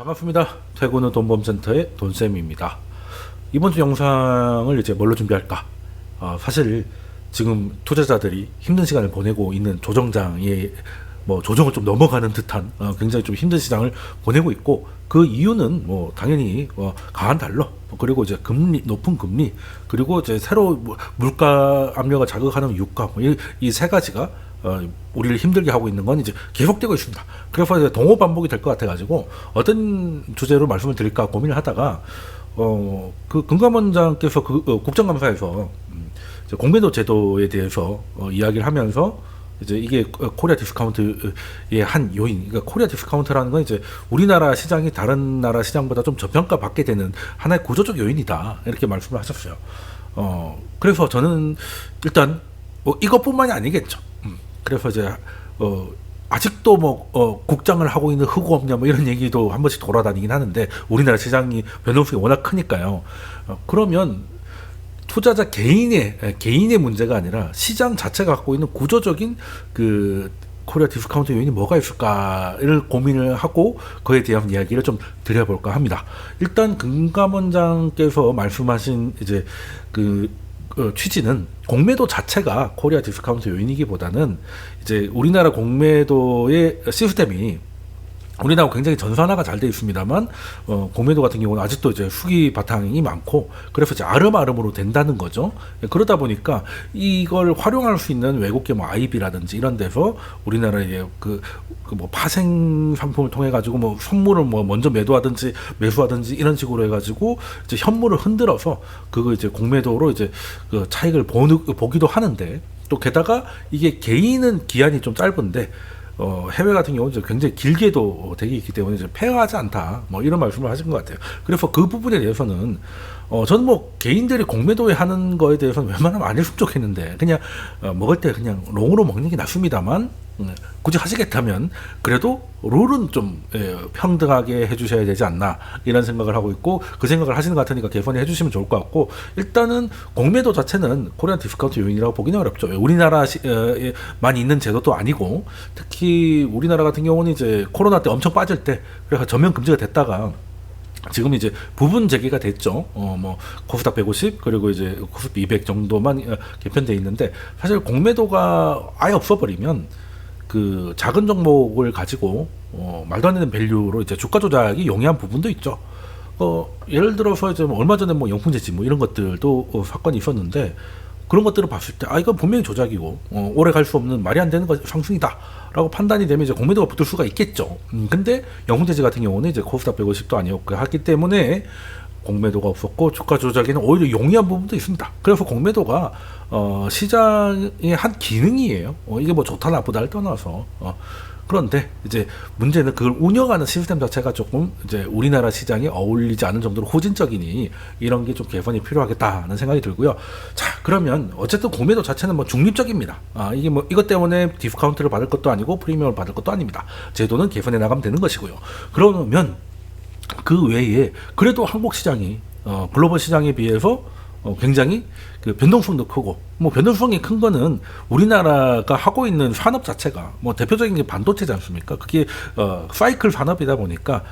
반갑습니다. 퇴근 후 돈범센터의 돈쌤입니다. 이번 주 영상을 이제 뭘로 준비할까? 사실 지금 투자자들이 힘든 시간을 보내고 있는 조정장에 조정을 좀 넘어가는 듯한 굉장히 좀 힘든 시장을 보내고 있고, 그 이유는 당연히 강한 달러, 그리고 이제 금리, 높은 금리, 그리고 이제 새로 물가 압력을 자극하는 유가, 이 세 가지가 우리를 힘들게 하고 있는 건 이제 계속되고 있습니다. 그래서 이제 동호 반복이 될 것 같아가지고 어떤 주제로 말씀을 드릴까 고민을 하다가 그 금감원장께서 국정감사에서 이제 공매도 제도에 대해서 이야기를 하면서 이제 이게 코리아 디스카운트의 한 요인, 그러니까 코리아 디스카운트라는 건 이제 우리나라 시장이 다른 나라 시장보다 좀 저평가 받게 되는 하나의 구조적 요인이다, 이렇게 말씀을 하셨어요. 그래서 저는 일단 이것뿐만이 아니겠죠. 그래서 이제 아직도 국장을 하고 있는 흑우 없냐 이런 얘기도 한 번씩 돌아다니긴 하는데, 우리나라 시장이 변동성이 워낙 크니까요. 그러면 투자자 개인의 문제가 아니라 시장 자체가 갖고 있는 구조적인 그 코리아 디스카운트 요인이 뭐가 있을까를 고민을 하고 그에 대한 이야기를 좀 드려볼까 합니다. 일단 금감원장께서 말씀하신 이제 취지는 공매도 자체가 코리아 디스카운트 요인이기보다는 이제 우리나라 공매도의 시스템이 우리나라 굉장히 전산화가 잘 되어 있습니다만 공매도 같은 경우는 아직도 이제 후기 바탕이 많고, 그래서 이제 아름아름으로 된다는 거죠. 그러다 보니까 이걸 활용할 수 있는 외국계 IB라든지 이런 데서 우리나라의 파생 상품을 통해 가지고 선물을 먼저 매도하든지 매수하든지 이런 식으로 해가지고 이제 현물을 흔들어서 그거 이제 공매도로 이제 그 차익을 보기도 하는데, 또 게다가 이게 개인은 기한이 좀 짧은데 해외 같은 경우는 굉장히 길게도 되게 있기 때문에 이제 폐허하지 않다, 이런 말씀을 하신 것 같아요. 그래서 그 부분에 대해서는 저는 개인들이 공매도에 하는 거에 대해서는 웬만하면 안 했으면 좋겠는데, 그냥 먹을 때 그냥 롱으로 먹는 게 낫습니다만, 굳이 하시겠다면 그래도 룰은 좀 평등하게 해주셔야 되지 않나, 이런 생각을 하고 있고, 그 생각을 하시는 것 같으니까 개선해 주시면 좋을 것 같고, 일단은 공매도 자체는 코리안 디스카운트 요인이라고 보기는 어렵죠. 우리나라에만 있는 제도도 아니고, 특히 우리나라 같은 경우는 이제 코로나 때 엄청 빠질 때 그래서 전면 금지가 됐다가 지금 이제 부분 재개가 됐죠. 코스닥 150 그리고 이제 코스피 200 정도만 개편돼 있는데, 사실 공매도가 아예 없어버리면 그 작은 종목을 가지고 말도 안 되는 밸류로 이제 주가 조작이 용이한 부분도 있죠. 예를 들어서 이제 얼마 전에 영풍재지 이런 것들도 사건이 있었는데, 그런 것들을 봤을 때 이건 분명히 조작이고 오래 갈 수 없는 말이 안 되는 상승이다 라고 판단이 되면 이제 공매도가 붙을 수가 있겠죠. 근데 영풍재지 같은 경우는 이제 코스닥 150도 아니었고 하기 때문에 공매도가 없었고, 주가 조작에는 오히려 용이한 부분도 있습니다. 그래서 공매도가 시장의 한 기능이에요. 이게 좋다 나쁘다를 떠나서. 그런데 이제 문제는 그걸 운영하는 시스템 자체가 조금 이제 우리나라 시장에 어울리지 않은 정도로 후진적이니 이런 게 좀 개선이 필요하겠다는 생각이 들고요. 자, 그러면 어쨌든 공매도 자체는 중립적입니다. 이게 이것 때문에 디스카운트를 받을 것도 아니고 프리미엄을 받을 것도 아닙니다. 제도는 개선해 나가면 되는 것이고요. 그러면 그 외에 그래도 한국 시장이 글로벌 시장에 비해서 굉장히 그 변동성도 크고, 변동성이 큰 거는 우리나라가 하고 있는 산업 자체가 대표적인 게 반도체지 않습니까? 그게 사이클 산업이다 보니까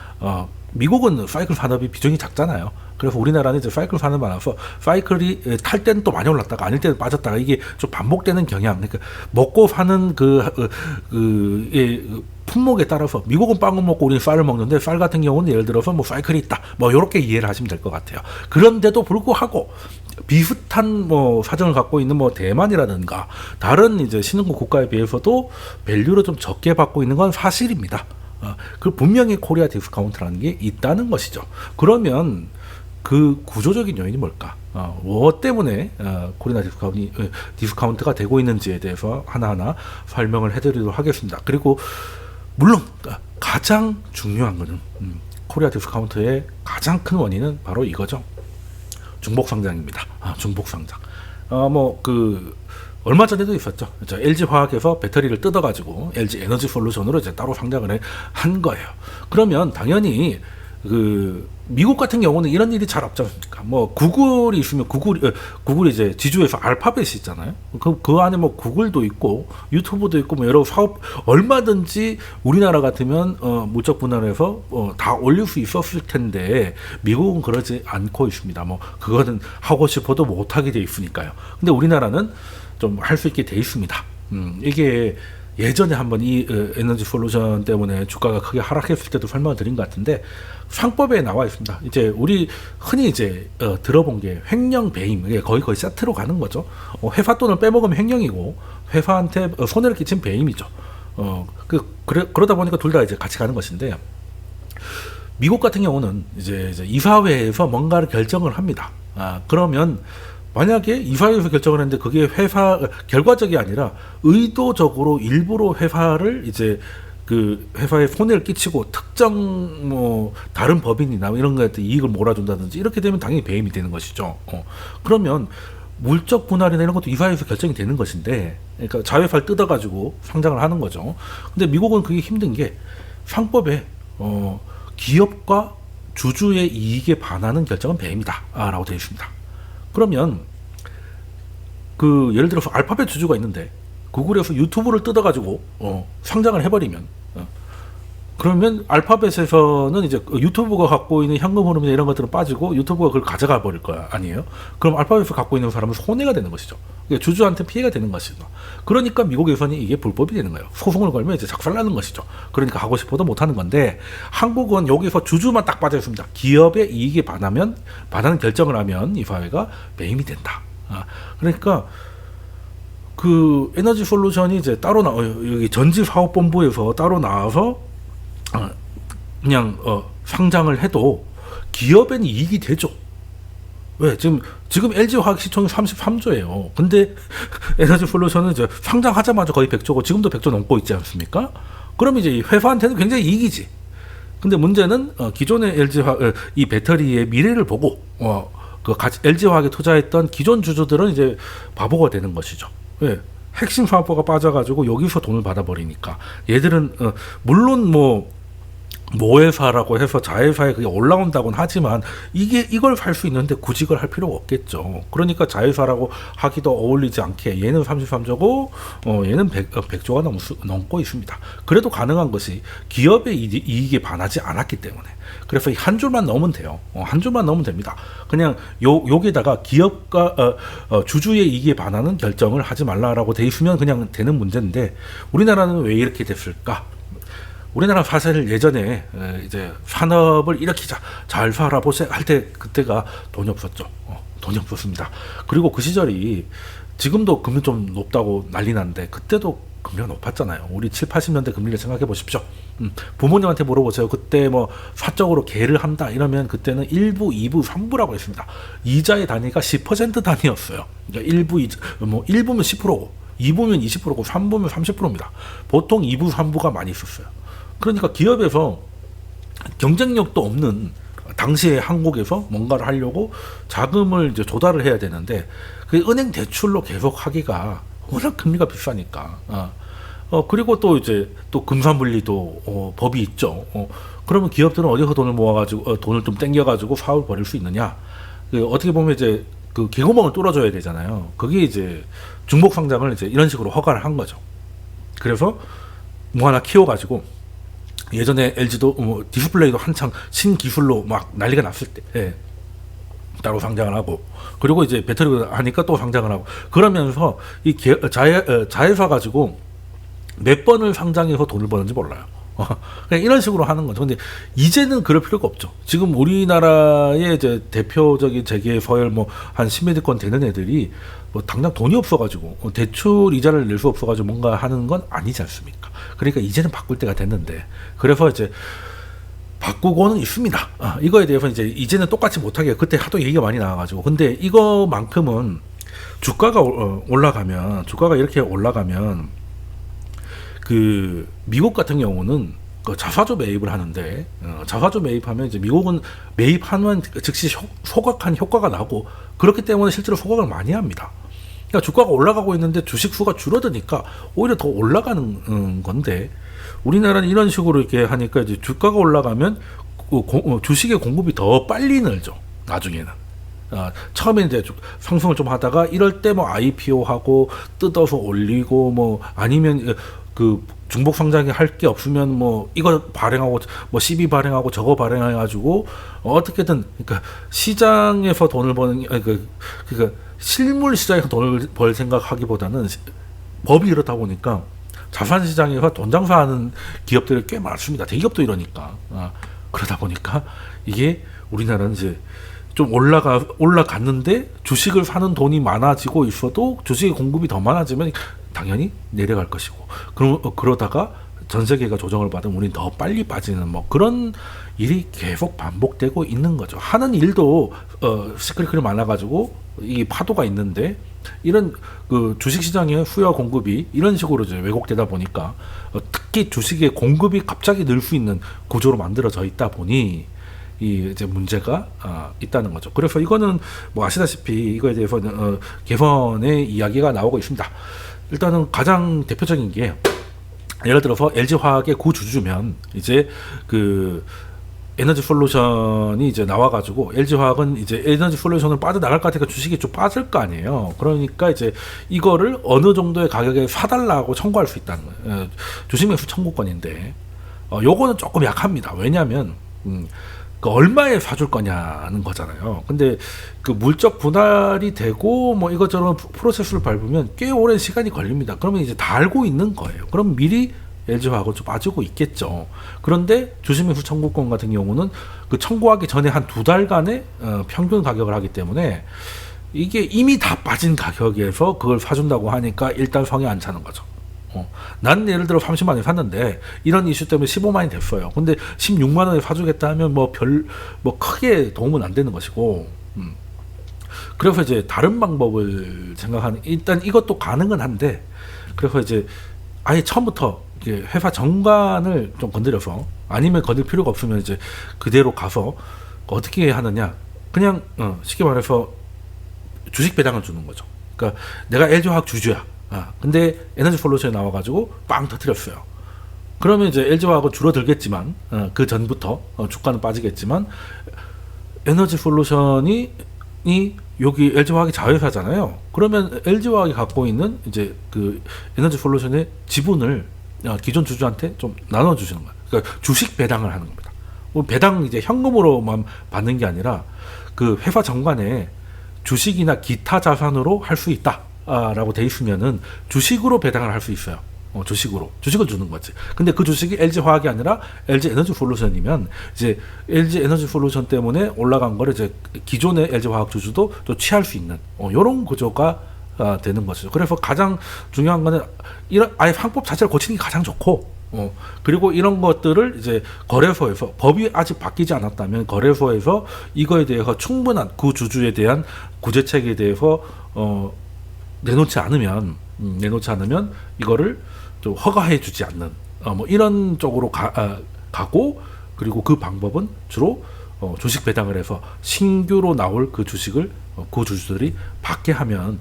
미국은 사이클 산업이 비중이 작잖아요. 그래서 우리나라는 이제 사이클 산업이 많아서 사이클이 탈 때는 또 많이 올랐다가 아닐 때는 빠졌다가 이게 좀 반복되는 경향. 그러니까 먹고 사는 품목에 따라서 미국은 빵을 먹고 우리는 쌀을 먹는데, 쌀 같은 경우는 예를 들어서 사이클이 있다, 이렇게 이해를 하시면 될 것 같아요. 그런데도 불구하고 비슷한 사정을 갖고 있는 대만이라든가 다른 이제 신흥국 국가에 비해서도 밸류를 좀 적게 받고 있는 건 사실입니다. 그 분명히 코리아 디스카운트라는 게 있다는 것이죠. 그러면 그 구조적인 요인이 뭘까? 뭐 때문에 코리아 디스카운트가 되고 있는지에 대해서 하나하나 설명을 해드리도록 하겠습니다. 그리고 물론 가장 중요한 거는 코리아 디스카운트의 가장 큰 원인은 바로 이거죠. 중복상장입니다. 중복상장. 얼마 전에도 있었죠. LG화학에서 배터리를 뜯어가지고 LG 에너지 솔루션으로 이제 따로 상장을 한 거예요. 그러면 당연히 미국 같은 경우는 이런 일이 잘 없지 않습니까? 뭐 구글이 있으면 구글이 이제 지주에서 알파벳이 있잖아요. 그 안에 뭐 구글도 있고 유튜브도 있고 뭐 여러 사업 얼마든지 우리나라 같으면 물적 분할해서 다 올릴 수 있었을 텐데 미국은 그러지 않고 있습니다. 뭐 그거는 하고 싶어도 못 하게 돼 있으니까요. 근데 우리나라는 좀 할 수 있게 돼 있습니다. 이게 예전에 한번 이 에너지 솔루션 때문에 주가가 크게 하락했을 때도 설명을 드린 것 같은데 상법에 나와 있습니다. 이제 우리 흔히 이제 들어본 게 횡령 배임, 이게 거의 세트로 가는 거죠. 회사 돈을 빼먹으면 횡령이고 회사한테 손해를 끼친 배임이죠. 그러다 보니까 둘 다 이제 같이 가는 것인데 미국 같은 경우는 이제 이사회에서 뭔가를 결정을 합니다. 그러면 만약에 이사회에서 결정을 했는데 그게 회사 결과적이 아니라 의도적으로 일부러 회사를 이제 그 회사에 손해를 끼치고 특정 뭐 다른 법인이나 이런 거에 이익을 몰아준다든지 이렇게 되면 당연히 배임이 되는 것이죠. 그러면 물적 분할이나 이런 것도 이사회에서 결정이 되는 것인데, 그러니까 자회사를 뜯어가지고 상장을 하는 거죠. 근데 미국은 그게 힘든 게 상법에 기업과 주주의 이익에 반하는 결정은 배임이다라고 되어 있습니다. 그러면 예를 들어서 알파벳 주주가 있는데 구글에서 유튜브를 뜯어가지고 상장을 해버리면 그러면 알파벳에서는 이제 유튜브가 갖고 있는 현금 흐름이나 이런 것들은 빠지고 유튜브가 그걸 가져가 버릴 거야 아니에요? 그럼 알파벳을 갖고 있는 사람은 손해가 되는 것이죠. 그러니까 주주한테 피해가 되는 것이죠. 그러니까 미국에서는 이게 불법이 되는 거예요. 소송을 걸면 이제 작살나는 것이죠. 그러니까 하고 싶어도 못 하는 건데 한국은 여기서 주주만 딱 빠져 있습니다. 기업의 이익에 반하는 결정을 하면 이 사회가 배임이 된다. 그러니까 그 에너지 솔루션이 이제 따로 여기 전지사업본부에서 따로 나와서 그냥 상장을 해도 기업에는 이익이 되죠. 왜? 지금 LG화학 시총이 33조예요. 근데 에너지 솔루션은 이제 상장하자마자 거의 100조고 지금도 100조 넘고 있지 않습니까? 그럼 이제 회사한테는 굉장히 이익이지. 근데 문제는 기존의 LG화학 이 배터리의 미래를 보고 LG화학에 투자했던 기존 주주들은 이제 바보가 되는 것이죠. 왜? 핵심 사업부가 빠져가지고 여기서 돈을 받아버리니까 얘들은 물론 모회사라고 해서 자회사에 그게 올라온다고는 하지만 이걸 살 수 있는데 굳이 이걸 할 필요가 없겠죠. 그러니까 자회사라고 하기도 어울리지 않게 얘는 33조고 얘는 100조가 넘고 있습니다. 그래도 가능한 것이 기업의 이익에 반하지 않았기 때문에. 그래서 한 줄만 넣으면 돼요. 한 줄만 넣으면 됩니다. 그냥 여기다가 기업과 주주의 이익에 반하는 결정을 하지 말라라고 돼 있으면 그냥 되는 문제인데 우리나라는 왜 이렇게 됐을까? 우리나라 사실 예전에 이제 산업을 일으키자 잘 살아보세 할 때 그때가 돈이 없었죠. 돈이 없었습니다. 그리고 그 시절이 지금도 금리 좀 높다고 난리 났는데 그때도 금리가 높았잖아요. 우리 7, 80년대 금리를 생각해 보십시오. 부모님한테 물어보세요. 그때 사적으로 계를 한다 이러면 그때는 1부, 2부, 3부라고 했습니다. 이자의 단위가 10% 단위였어요. 그러니까 1부면 10%고 2부면 20%고 3부면 30%입니다. 보통 2부, 3부가 많이 있었어요. 그러니까 기업에서 경쟁력도 없는 당시에 한국에서 뭔가를 하려고 자금을 이제 조달을 해야 되는데 그 은행 대출로 계속 하기가 워낙 금리가 비싸니까. 그리고 또 이제 또 금산분리도 법이 있죠. 그러면 기업들은 어디서 돈을 모아가지고 돈을 좀 땡겨가지고 사업을 벌일 수 있느냐? 어떻게 보면 이제 그 개구멍을 뚫어줘야 되잖아요. 그게 이제 중복 상장을 이제 이런 식으로 허가를 한 거죠. 그래서 하나 키워가지고. 예전에 LG도 디스플레이도 한창 신기술로 막 난리가 났을 때 따로 상장을 하고 그리고 이제 배터리를 하니까 또 상장을 하고 그러면서 이 자회사 가지고 몇 번을 상장해서 돈을 버는지 몰라요. 그냥 이런 식으로 하는 거죠. 근데 이제는 그럴 필요가 없죠. 지금 우리나라의 이제 대표적인 재계 서열 한 10매대권 되는 애들이 당장 돈이 없어가지고 대출 이자를 낼 수 없어가지고 뭔가 하는 건 아니지 않습니까? 그러니까 이제는 바꿀 때가 됐는데 그래서 이제 바꾸고는 있습니다. 이거에 대해서 이제는 똑같이 못하게 그때 하도 얘기가 많이 나와가지고 근데 이거만큼은 주가가 이렇게 올라가면 그 미국 같은 경우는 그 자사주 매입을 하는데 자사주 매입하면 이제 미국은 매입하면 즉시 소각한 효과가 나고 그렇기 때문에 실제로 소각을 많이 합니다. 그러니까 주가가 올라가고 있는데 주식 수가 줄어드니까 오히려 더 올라가는 건데 우리나라는 이런 식으로 이렇게 하니까 이제 주가가 올라가면 주식의 공급이 더 빨리 늘죠. 나중에는. 처음에 이제 상승을 좀 하다가 이럴 때 뭐 IPO 하고 뜯어서 올리고 뭐 아니면 그 중복 상장이 할 게 없으면 뭐 이거 발행하고 뭐 CB 발행하고 저거 발행해 가지고 어떻게든 그러니까 시장에서 돈을 버는 그러니까 실물 시장에서 돈을 벌 생각하기보다는 법이 이렇다 보니까 자산 시장에서 돈 장사하는 기업들이 꽤 많습니다. 대기업도 이러니까. 그러다 보니까 이게 우리나라는 이제 좀 올라갔는데 주식을 사는 돈이 많아지고 있어도 주식의 공급이 더 많아지면 당연히 내려갈 것이고 그러다가 전 세계가 조정을 받으면 우리는 더 빨리 빠지는 뭐 그런 일이 계속 반복되고 있는 거죠. 하는 일도 시끌시끌 많아가지고 이 파도가 있는데 이런 그 주식 시장의 수요와 공급이 이런 식으로 이제 왜곡되다 보니까 특히 주식의 공급이 갑자기 늘 수 있는 구조로 만들어져 있다 보니 이 이제 문제가 있다는 거죠. 그래서 이거는 뭐 아시다시피 이거에 대해서는 개선의 이야기가 나오고 있습니다. 일단은 가장 대표적인 게 예를 들어서 LG화학의 구주주면 이제 그 에너지 솔루션이 이제 나와가지고 LG화학은 이제 에너지 솔루션을 빠져나갈 것 같으니까 주식이 좀 빠질 거 아니에요. 그러니까 이제 이거를 어느 정도의 가격에 사달라고 청구할 수 있다는 거예요. 주식매수 청구권인데 요거는 조금 약합니다. 왜냐하면 그 얼마에 사줄 거냐는 거잖아요. 근데 그 물적 분할이 되고 뭐 이것저것 프로세스를 밟으면 꽤 오랜 시간이 걸립니다. 그러면 이제 다 알고 있는 거예요. 그럼 미리 LG화학은 좀 빠지고 있겠죠. 그런데 주식매수 청구권 같은 경우는 그 청구하기 전에 한 2달간의 평균 가격을 하기 때문에 이게 이미 다 빠진 가격에서 그걸 사준다고 하니까 일단 성에 안 차는 거죠. 난 예를 들어 30만 원에 샀는데 이런 이슈 때문에 15만 원이 됐어요. 근데 16만 원에 사주겠다 하면 뭐 크게 도움은 안 되는 것이고. 그래서 이제 다른 방법을 생각하는 일단 이것도 가능은 한데 그래서 이제 아예 처음부터 회사 정관을 좀 건드려서 아니면 건들 필요가 없으면 이제 그대로 가서 어떻게 하느냐 그냥 쉽게 말해서 주식 배당을 주는 거죠. 그러니까 내가 LG화학 주주야. 근데 에너지 솔루션이 나와가지고 빵 터뜨렸어요. 그러면 이제 LG화학은 줄어들겠지만 그 전부터 주가는 빠지겠지만 에너지 솔루션이 여기 LG화학이 자회사잖아요. 그러면 LG화학이 갖고 있는 이제 그 에너지 솔루션의 지분을 기존 주주한테 좀 나눠주시는 거예요. 그러니까 주식 배당을 하는 겁니다. 배당 이제 현금으로만 받는 게 아니라 그 회사 정관에 주식이나 기타 자산으로 할 수 있다. 라고 돼 있으면은 주식으로 배당을 할 수 있어요. 주식을 주는 거지. 근데 그 주식이 LG화학이 아니라 LG 에너지 솔루션이면 이제 LG 에너지 솔루션 때문에 올라간 거를 이제 기존의 LG화학 주주도 또 취할 수 있는 이런 구조가 되는 것이죠. 그래서 가장 중요한 거는 이런 아예 상법 자체를 고치는 게 가장 좋고 그리고 이런 것들을 이제 거래소에서 법이 아직 바뀌지 않았다면 거래소에서 이거에 대해서 충분한 그 주주에 대한 구제책에 대해서 내놓지 않으면 이거를 좀 허가해주지 않는 뭐 이런 쪽으로 가고 그리고 그 방법은 주로 주식 배당을 해서 신규로 나올 그 주식을 그 주주들이 받게 하면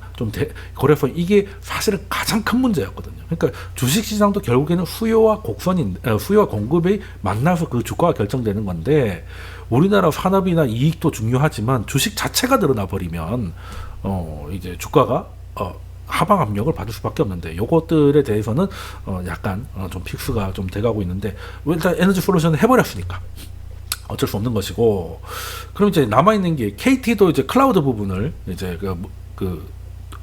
그래서 이게 사실은 가장 큰 문제였거든요. 그러니까 주식 시장도 결국에는 수요와 공급이 만나서 그 주가가 결정되는 건데 우리나라 산업이나 이익도 중요하지만 주식 자체가 늘어나 버리면 이제 주가가 하방 압력을 받을 수밖에 없는데 요것들에 대해서는 약간 좀 픽스가 좀 돼가고 있는데 일단 에너지 솔루션을 해버렸으니까 어쩔 수 없는 것이고 그럼 이제 남아있는 게 KT도 이제 클라우드 부분을 이제 그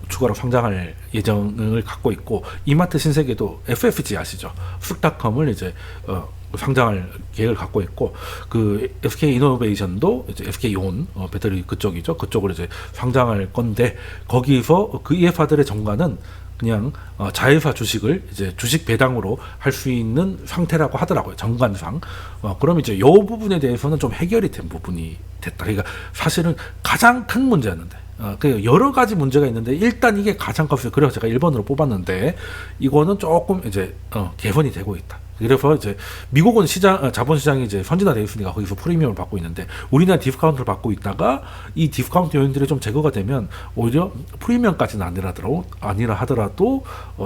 추가로 상장할 예정을 갖고 있고 이마트 신세계도 FFG 아시죠? 쓱닷컴을 이제 상장할 계획을 갖고 있고 그 SK 이노베이션도 이제 SK 온 배터리 그쪽이죠. 그쪽으로 이제 상장할 건데 거기서 그 회사들의 정가는 그냥 자회사 주식을 이제 주식 배당으로 할 수 있는 상태라고 하더라고요. 정관상. 그럼 이제 요 부분에 대해서는 좀 해결이 된 부분이 됐다. 그러니까 사실은 가장 큰 문제였는데 그 여러 가지 문제가 있는데 일단 이게 가장 컸어요. 그래서 제가 1번으로 뽑았는데 이거는 조금 이제 개선이 되고 있다. 그래서 이제 미국은 자본시장이 이제 선진화되어 있으니까 거기서 프리미엄을 받고 있는데 우리나라 디스카운트를 받고 있다가 이 디스카운트 요인들이 좀 제거가 되면 오히려 프리미엄까지는 아니라 하더라도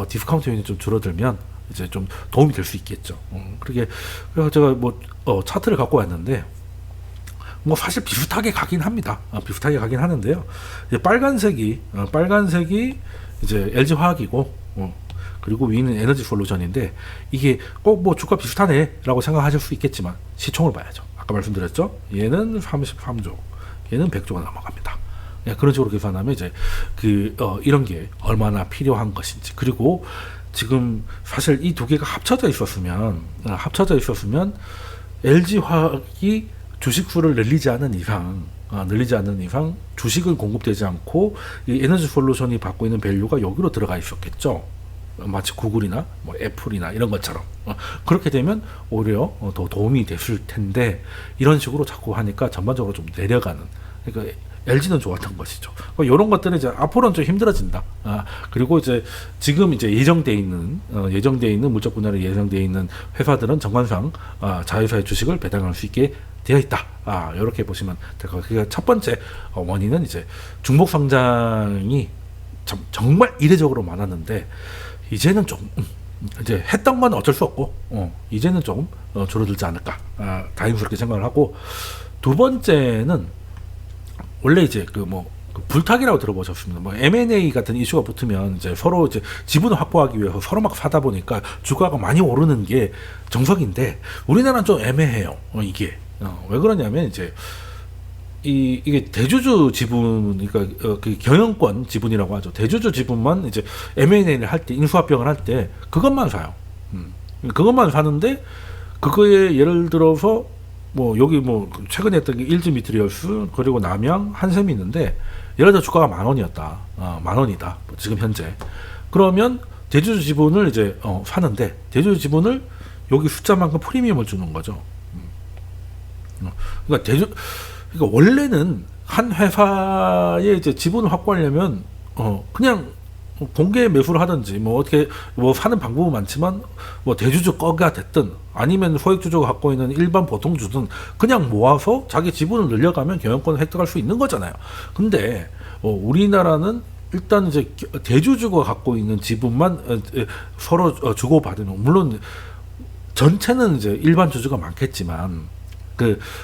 디스카운트 요인이 좀 줄어들면 이제 좀 도움이 될 수 있겠죠. 그래서 제가 뭐 차트를 갖고 왔는데 뭐 사실 비슷하게 가긴 합니다. 비슷하게 가긴 하는데요. 이제 빨간색이 이제 LG 화학이고, 그리고 위는 에너지 솔루션인데, 이게 꼭 뭐 주가 비슷하네라고 생각하실 수 있겠지만 시총을 봐야죠. 아까 말씀드렸죠. 얘는 33조, 얘는 100조가 넘어갑니다. 그런 식으로 계산하면 이제 이런 게 얼마나 필요한 것인지, 그리고 지금 사실 이 두 개가 합쳐져 있었으면 LG 화학이 주식수를 늘리지 않는 이상 주식은 공급되지 않고 이 에너지 솔루션이 받고 있는 밸류가 여기로 들어가 있었겠죠. 마치 구글이나 뭐 애플이나 이런 것처럼. 그렇게 되면 오히려 더 도움이 됐을 텐데, 이런 식으로 자꾸 하니까 전반적으로 좀 내려가는. 그러니까 LG는 좋았던 것이죠. 이런 것들은 이제 앞으로는 좀 힘들어진다. 그리고 이제 지금 이제 예정돼 있는 물적 분할이 예정돼 있는 회사들은 정관상 자회사의 주식을 배당할 수 있게 되어 있다. 이렇게 보시면 될 것 같아요. 그러니까 첫 번째 원인은 이제 중복 상장이 정말 이례적으로 많았는데, 이제는 좀 이제 했던 건 어쩔 수 없고, 이제는 좀 줄어들지 않을까, 다행스럽게 생각을 하고, 두 번째는 원래 이제 불타기라고 들어보셨습니다. 뭐 M&A 같은 이슈가 붙으면 이제 서로 이제 지분을 확보하기 위해서 서로 막 사다 보니까 주가가 많이 오르는 게 정석인데, 우리나라는 좀 애매해요. 이게 왜 그러냐면 이제 이게 대주주 지분, 그러니까 그 경영권 지분이라고 하죠. 대주주 지분만 이제 M&A를 할 때, 인수합병을 할 때 그것만 사요. 그것만 사는데, 그거에 예를 들어서 뭐 여기 뭐 최근에 했던 게 일즈 미트리얼스, 그리고 남양, 한샘이 있는데, 예를 들어 주가가 10,000원이었다. 10,000원이다. 지금 현재. 그러면 대주주 지분을 이제 사는데, 대주주 지분을 여기 숫자만큼 프리미엄을 주는 거죠. 그러니까 원래는 한 회사의 이제 지분을 확보하려면 그냥 공개 매수를 하든지 뭐 어떻게 뭐 사는 방법은 많지만, 뭐 대주주 거가 됐든 아니면 소액주주가 갖고 있는 일반 보통주든 그냥 모아서 자기 지분을 늘려가면 경영권을 획득할 수 있는 거잖아요. 근데 우리나라는 일단 이제 대주주가 갖고 있는 지분만 서로 주고받으면, 물론 전체는 이제 일반 주주가 많겠지만,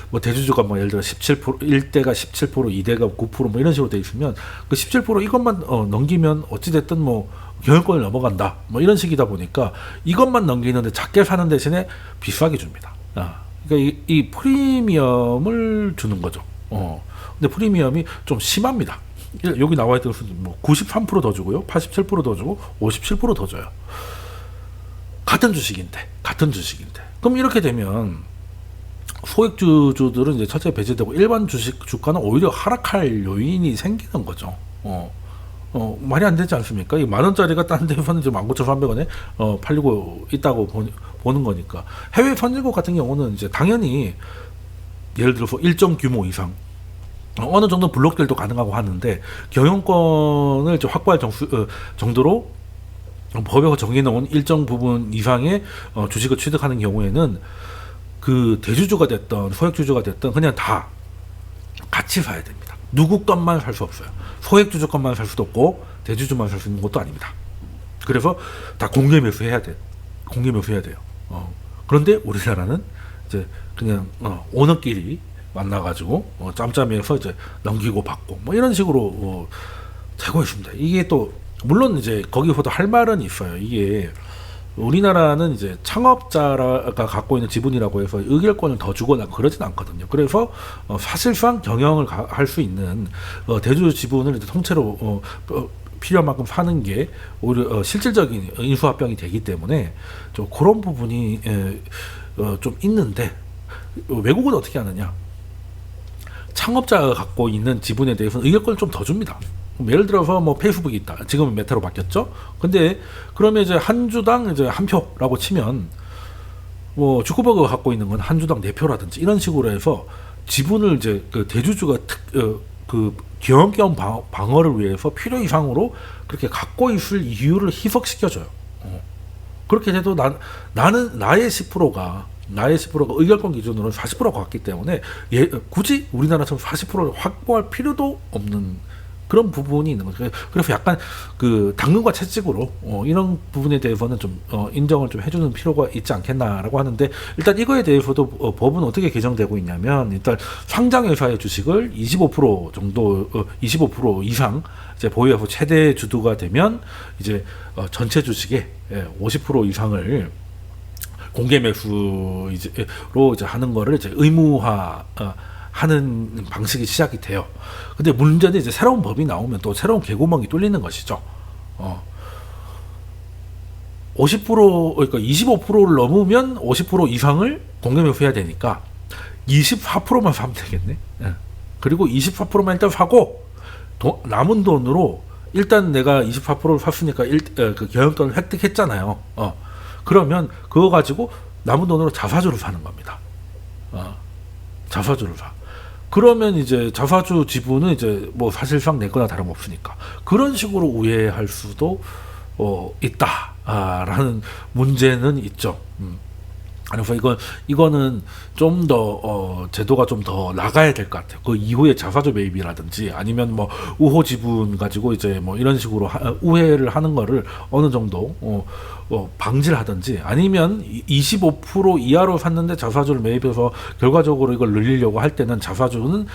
뭐 대주주가 뭐 예를 들어 17%, 1대가 17%, 2대가 9% 뭐 이런 식으로 돼 있으면, 그 17% 이것만 넘기면 어찌됐든 뭐 경영권을 넘어간다, 뭐 이런 식이다 보니까 이것만 넘기는데 작게 사는 대신에 비싸게 줍니다. 그러니까 이 프리미엄을 주는 거죠. 근데 프리미엄이 좀 심합니다. 여기 나와 있던 수준 뭐 93% 더 주고요, 87% 더 주고, 57% 더 줘요. 같은 주식인데. 그럼 이렇게 되면 소액주주들은 이제 첫째 배제되고, 일반 주가는 오히려 하락할 요인이 생기는 거죠. 말이 안 되지 않습니까? 이 10,000원짜리가 딴 데서는 지금 19,300원에 팔리고 있다고 보는 거니까. 해외 선진국 같은 경우는 이제 당연히 예를 들어서 일정 규모 이상, 어느 정도 블록들도 가능하고 하는데, 경영권을 이제 확보할 정도로 법에서 정해놓은 일정 부분 이상의 주식을 취득하는 경우에는 그 대주주가 됐던 소액주주가 됐던 그냥 다 같이 사야 됩니다. 누구 것만 살 수 없어요. 소액주주 것만 살 수도 없고 대주주만 살 수 있는 것도 아닙니다. 그래서 다 공개 매수해야 돼요. 그런데 우리나라는 이제 그냥 오너끼리 만나가지고 짬짬이해서 이제 넘기고 받고 뭐 이런 식으로 되고 있습니다. 이게 또 물론 이제 거기서도 할 말은 있어요. 이게 우리나라는 이제 창업자가 갖고 있는 지분이라고 해서 의결권을 더 주거나 그러진 않거든요. 그래서 사실상 경영을 할 수 있는 대주주 지분을 이제 통째로 필요한 만큼 사는 게 오히려 실질적인 인수합병이 되기 때문에 좀 그런 부분이 좀 있는데, 외국은 어떻게 하느냐? 창업자가 갖고 있는 지분에 대해서는 의결권을 좀 더 줍니다. 예를 들어서 뭐 페이스북이 있다. 지금은 메타로 바뀌었죠. 근데 그러면 이제 한 주당 이제 한 표라고 치면, 뭐 주커버그가 갖고 있는 건 한 주당 4표라든지 이런 식으로 해서 지분을 이제 그 대주주가 그 경영 방어를 위해서 필요 이상으로 그렇게 갖고 있을 이유를 희석시켜줘요. 그렇게 돼도 나는 나의 10%가 의결권 기준으로는 40%가 갔기 때문에 굳이 우리나라처럼 40%를 확보할 필요도 없는 그런 부분이 있는 거죠. 그래서 약간 그 당근과 채찍으로 이런 부분에 대해서는 좀 인정을 좀 해주는 필요가 있지 않겠나라고 하는데, 일단 이거에 대해서도 법은 어떻게 개정되고 있냐면, 일단 상장회사의 주식을 25% 정도 25% 이상 이제 보유해서 최대 주주가 되면 이제 전체 주식의 50% 이상을 공개 매수로 이제 하는 거를 이제 의무화 하는 방식이 시작이 돼요. 근데 문제는 이제 새로운 법이 나오면 또 새로운 개구멍이 뚫리는 것이죠. 50% 그러니까 25%를 넘으면 50% 이상을 공개 매수해야 되니까 24%만 사면 되겠네. 예. 그리고 24%만 일단 사고 남은 돈으로 일단 내가 24%를 샀으니까 그 경영권을 획득했잖아요. 그러면 그거 가지고 남은 돈으로 자사주를 사는 겁니다. 자사주를 사. 그러면 이제 자사주 지분은 이제 뭐 사실상 내 거나 다름없으니까 그런 식으로 우회할 수도 있다라는 문제는 있죠. 그래서 이거는 좀 더 제도가 좀 더 나가야 될 것 같아요. 그 이후에 자사주 매입이라든지 아니면 뭐 우호 지분 가지고 이제 뭐 이런 식으로 우회를 하는 거를 어느 정도 방지를 하든지, 아니면 25% 이하로 샀는데 자사주를 매입해서 결과적으로 이걸 늘리려고 할 때는 자사주는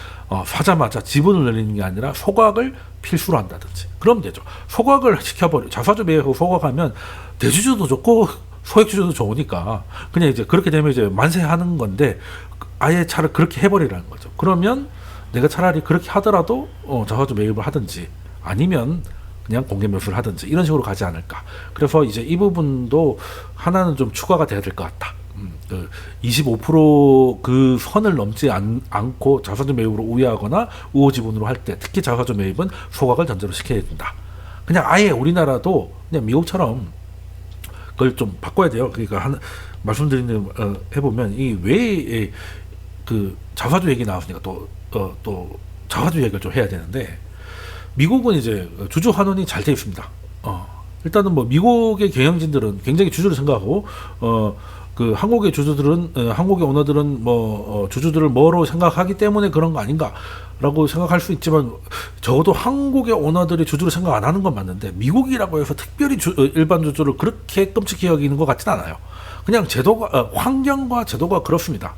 사자마자 지분을 늘리는 게 아니라 소각을 필수로 한다든지 그러면 되죠. 소각을 시켜버려. 자사주 매입하고 소각하면 대주주도 좋고 소액주주도 좋으니까 그냥 이제 그렇게 되면 이제 만세하는 건데, 아예 차를 그렇게 해버리라는 거죠. 그러면 내가 차라리 그렇게 하더라도 자사주 매입을 하든지 아니면 그냥 공개 매수를 하든지 이런 식으로 가지 않을까. 그래서 이제 이 부분도 하나는 좀 추가가 돼야 될 것 같다. 25% 선을 넘지 않고 자사주 매입으로 우회하거나 우호 지분으로 할 때, 특히 자사주 매입은 소각을 전제로 시켜야 된다. 그냥 아예 우리나라도 그냥 미국처럼 그걸 좀 바꿔야 돼요. 그러니까 말씀드리는 해보면 이 왜 그 자사주 얘기 나왔으니까 또 자사주 얘기를 좀 해야 되는데, 미국은 이제 주주 환원이 잘 돼 있습니다. 일단은 뭐 미국의 경영진들은 굉장히 주주를 생각하고 그 한국의 주주들은 한국의 오너들은 뭐 주주들을 뭐로 생각하기 때문에 그런 거 아닌가라고 생각할 수 있지만, 적어도 한국의 오너들이 주주를 생각 안 하는 건 맞는데 미국이라고 해서 특별히 일반 주주를 그렇게 끔찍히 여기는 것 같진 않아요. 그냥 제도가 환경과 제도가 그렇습니다.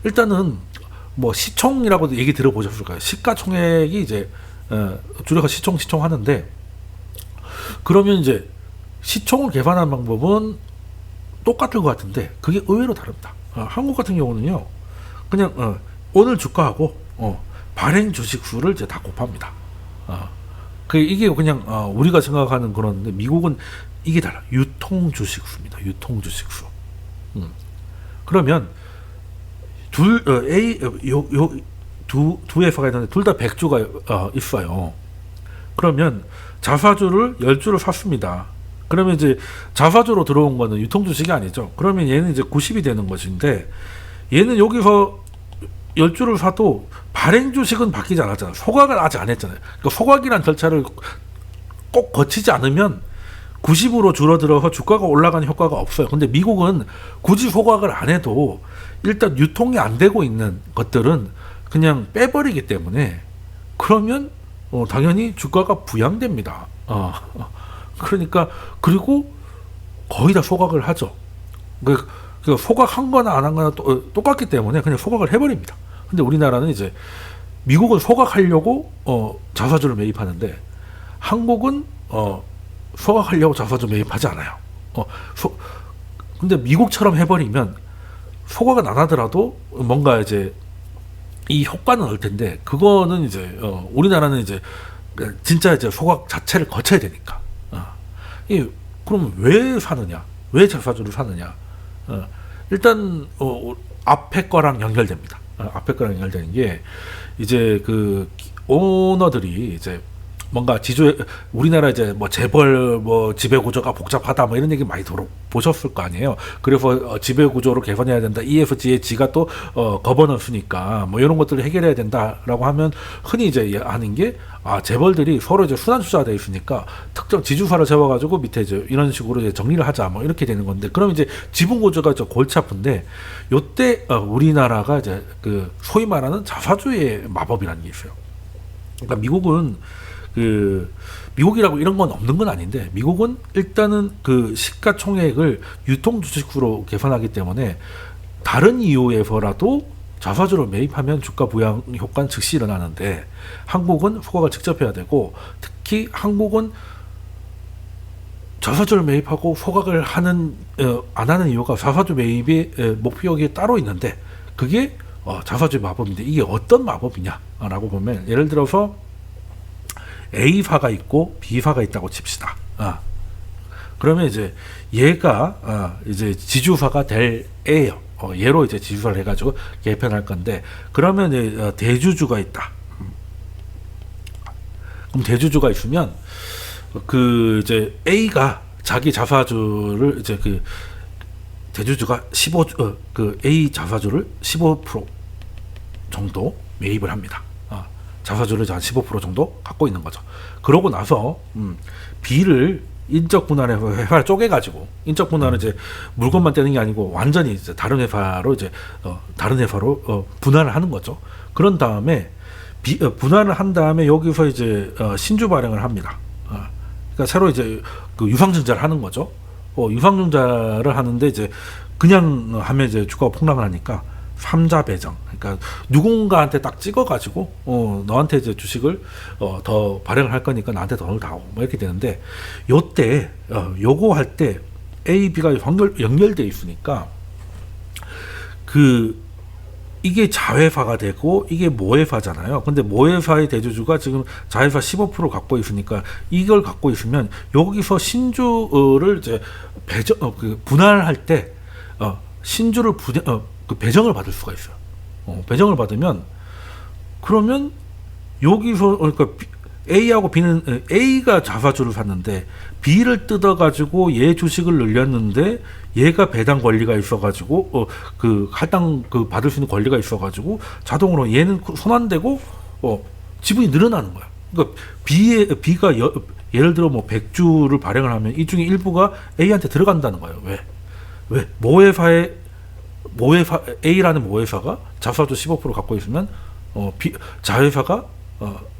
일단은 뭐 시총이라고도 얘기 들어보셨을까요? 시가총액이 이제 줄여서 시총 하는데, 그러면 이제 시총을 계산하는 방법은 똑같을 것 같은데 그게 의외로 다릅니다. 한국 같은 경우는요, 그냥 오늘 주가하고 발행 주식 수를 이제 다 곱합니다. 이게 그냥 우리가 생각하는 그런데, 미국은 이게 달라. 유통 주식 수입니다. 유통 주식 수. 그러면 두 회사가 있는데 둘 다 100주가 있어요. 그러면 자사주를 10주를 샀습니다. 그러면 이제 자사주로 들어온 거는 유통 주식이 아니죠. 그러면 얘는 이제 90이 되는 것인데, 얘는 여기서 10주를 사도 발행 주식은 바뀌지 않았잖아요. 소각을 아직 안 했잖아요. 그러니까 소각이란 절차를 꼭 거치지 않으면 90으로 줄어들어서 주가가 올라가는 효과가 없어요. 근데 미국은 굳이 소각을 안 해도 일단 유통이 안 되고 있는 것들은 그냥 빼버리기 때문에, 그러면 당연히 주가가 부양됩니다. 그러니까, 그리고 거의 다 소각을 하죠. 그 소각한 거나 안 한 거나 똑같기 때문에 그냥 소각을 해버립니다. 근데 우리나라는 이제 미국은 소각하려고 자사주를 매입하는데, 한국은 소각하려고 자사주 매입하지 않아요. 근데 미국처럼 해버리면 소각은 안 하더라도 뭔가 이제 이 효과는 올 텐데, 그거는 이제 우리나라는 이제 진짜 이제 소각 자체를 거쳐야 되니까. 그럼 왜 사느냐? 왜 자사주를 사느냐? 일단 앞에 거랑 연결됩니다. 앞에 거랑 연결되는 게, 이제 그 오너들이 이제 뭔가 우리나라 이제 뭐 재벌 뭐 지배 구조가 복잡하다 뭐 이런 얘기 많이 보셨을 거 아니에요. 그래서 지배 구조로 개선해야 된다. ESG의 G가 또 거버넌스니까 뭐 이런 것들을 해결해야 된다라고 하면, 흔히 이제 하는 게, 재벌들이 서로 이제 순환 투자가 돼 있으니까 특정 지주사를 세워가지고 밑에 이제 이런 식으로 이제 정리를 하자 뭐 이렇게 되는 건데, 그럼 이제 지분 구조가 좀 골치 아픈데, 요때 우리나라가 이제 그 소위 말하는 자사주의 마법이라는 게 있어요. 그러니까 미국은 그 미국이라고 이런 건 없는 건 아닌데 미국은 일단은 그 시가총액을 유통 주식으로 계산하기 때문에 다른 이유에서라도 자사주를 매입하면 주가 부양 효과는 즉시 일어나는데 한국은 소각을 직접 해야 되고 특히 한국은 자사주를 매입하고 소각을 안 하는 이유가 자사주 매입의 목표액이 따로 있는데 그게 자사주의 마법인데 이게 어떤 마법이냐라고 보면 예를 들어서 A사가 있고 B사가 있다고 칩시다. 그러면 이제 얘가 이제 지주사가 될 A예요. 얘로 이제 지주사를 해가지고 개편할 건데 그러면 이제 대주주가 있다. 그럼 대주주가 있으면 그 이제 A가 자기 자사주를 이제 그 대주주가 그 A 자사주를 15% 정도 매입을 합니다. 자사주를 한 15% 정도 갖고 있는 거죠. 그러고 나서 B를 인적 분할해서 회사를 쪼개가지고 인적 분할은 이제 물건만 떼는 게 아니고 완전히 이제 다른 회사로 분할을 하는 거죠. 그런 다음에 분할을 한 다음에 여기서 이제 신주 발행을 합니다. 그러니까 새로 이제 그 유상증자를 하는 거죠. 유상증자를 하는데 이제 그냥 하면 이제 주가가 폭락을 하니까 3자 배정. 그러니까 누군가한테 딱 찍어가지고 너한테 이제 주식을 더 발행을 할 거니까 나한테 돈을 다 뭐 이렇게 되는데 요때 요거 할 때 A, B가 연결돼 있으니까 그 이게 자회사가 되고 이게 모회사잖아요. 근데 모회사의 대주주가 지금 자회사 15% 갖고 있으니까 이걸 갖고 있으면 여기서 신주를 이제 분할할 때 신주를 그 배정을 받을 수가 있어요. 배정을 받으면 그러면 여기서 그러니까 A하고 B는 A가 자사주를 샀는데 B를 뜯어가지고 얘 주식을 늘렸는데 얘가 배당 권리가 있어가지고 그 할당 그 받을 수 있는 권리가 있어가지고 자동으로 얘는 손안대고 지분이 늘어나는 거야. 그러니까 B가 예를 들어 뭐 100주를 발행을 하면 이 중에 일부가 A한테 들어간다는 거예요. 왜? A라는 모회사가 자사주 15% 갖고 있으면 자회사가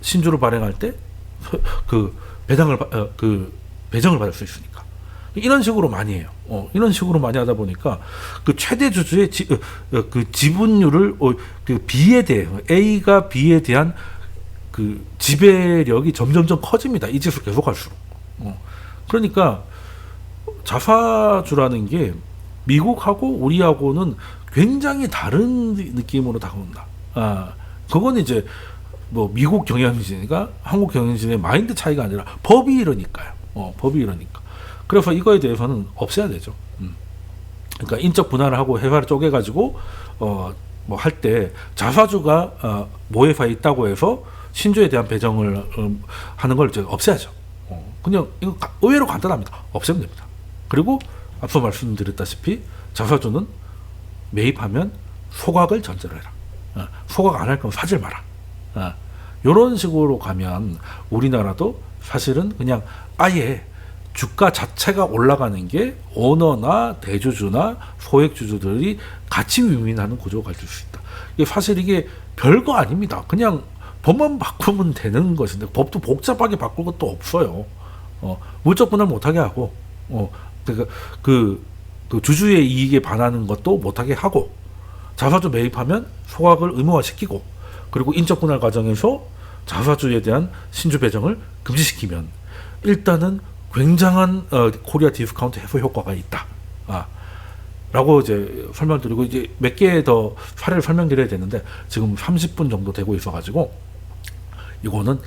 신주를 발행할 때 그 배정을 받을 수 있으니까 이런 식으로 많이 해요. 이런 식으로 많이 하다 보니까 그 최대 주주의 그 지분율을 그 B에 대해 A가 B에 대한 그 지배력이 점점점 커집니다. 이 짓을 계속 할수록. 그러니까 자사주라는 게 미국하고 우리하고는 굉장히 다른 느낌으로 다가온다. 그건 이제 뭐 미국 경영진과 한국 경영진의 마인드 차이가 아니라 법이 이러니까요. 법이 이러니까. 그래서 이거에 대해서는 없애야 되죠. 그러니까 인적 분할을 하고 회사를 쪼개가지고 뭐 할 때 자사주가 모회사에 있다고 해서 신주에 대한 배정을 하는 걸 이제 없애야죠. 그냥 이거 의외로 간단합니다. 없애면 됩니다. 그리고 앞서 말씀드렸다시피 자사주는 매입하면 소각을 전제로 해라. 소각 안 할 거면 사질 마라. 이런 식으로 가면 우리나라도 사실은 그냥 아예 주가 자체가 올라가는 게 오너나 대주주나 소액주주들이 같이 윈윈하는 구조가 될 수 있다. 이게 사실 이게 별거 아닙니다. 그냥 법만 바꾸면 되는 것인데 법도 복잡하게 바꿀 것도 없어요. 물적 분할 못하게 하고 그 주주의 이익에 반하는 것도 못하게 하고 자사주 매입하면 소각을 의무화시키고 그리고 인적 분할 과정에서 자사주에 대한 신주 배정을 금지시키면 일단은 굉장한 코리아 디스카운트 해소 효과가 있다. 라고 이제 설명드리고 이제 몇 개 더 사례를 설명드려야 되는데 지금 30분 정도 되고 있어가지고 이거는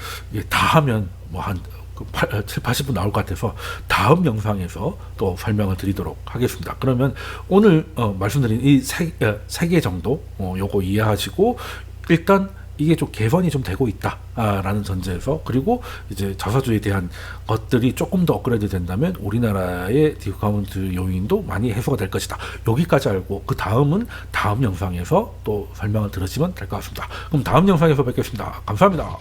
다 하면 뭐 한 7, 80분 나올 것 같아서 다음 영상에서 또 설명을 드리도록 하겠습니다. 그러면 오늘 말씀드린 이 세 개 정도 요거 이해하시고 일단 이게 좀 개선이 좀 되고 있다라는 전제에서 그리고 이제 자사주에 대한 것들이 조금 더 업그레이드 된다면 우리나라의 디스카운트 요인도 많이 해소가 될 것이다. 여기까지 알고 그 다음은 다음 영상에서 또 설명을 들으시면 될 것 같습니다. 그럼 다음 영상에서 뵙겠습니다. 감사합니다.